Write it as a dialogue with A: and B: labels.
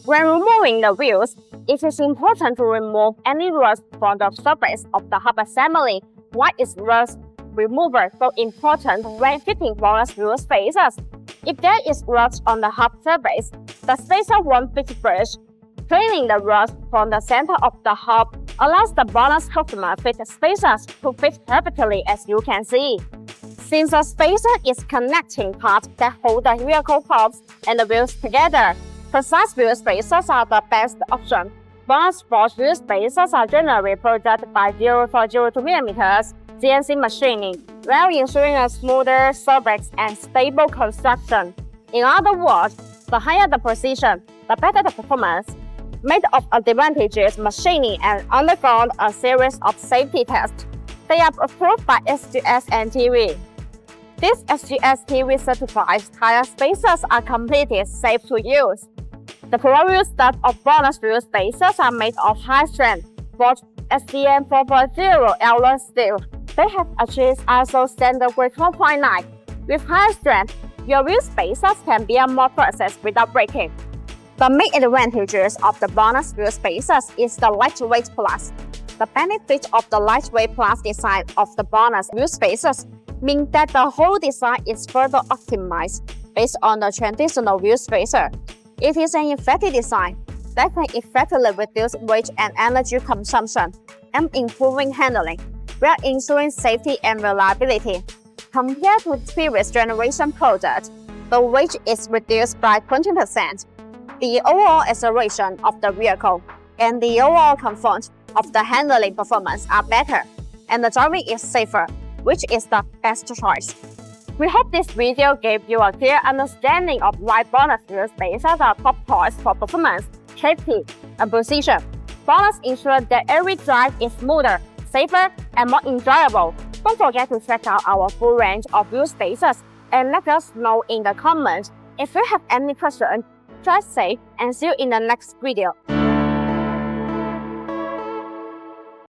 A: When removing the wheels, it is important to remove any rust from the surface of the hub assembly. Why is rust remover so important when fitting bonus wheel spacers? If there is rust on the hub surface, the spacer won't fit fresh. Cleaning the rust from the center of the hub allows the bonus customer fit spacers to fit perfectly, as you can see. Since the spacer is connecting part that hold the vehicle hubs and the wheels together, precise wheel spacers are the best option. BONOSS wheel spacers are generally produced by 0.02mm CNC machining, while ensuring a smoother surface and stable construction. In other words, the higher the precision, the better the performance. Made of advantageous machining and undergone a series of safety tests, they are approved by SGS and TV. These SGS TV certified tire spacers are completely safe to use. The Pro stuff of bonus wheel spacers are made of high-strength, forged SDM 4.0 alloy steel. They have achieved ISO standard grade 1.9. With high strength, your wheel spacers can be more processed without breaking. The main advantages of the bonus wheel spacers is the lightweight plus. The benefit of the lightweight plus design of the bonus wheel spacers means that the whole design is further optimized based on the traditional wheel spacer. It is an effective design that can effectively reduce weight and energy consumption and improving handling, while ensuring safety and reliability. Compared to previous generation products, the weight is reduced by 20%. The overall acceleration of the vehicle and the overall comfort of the handling performance are better, and the driving is safer, which is the best choice. We hope this video gave you a clear understanding of why bonus wheel spacers are top choice for performance, safety, and precision. Bonus ensures that every drive is smoother, safer, and more enjoyable. Don't forget to check out our full range of wheel spacers and let us know in the comments. If you have any questions, drive safe and see you in the next video.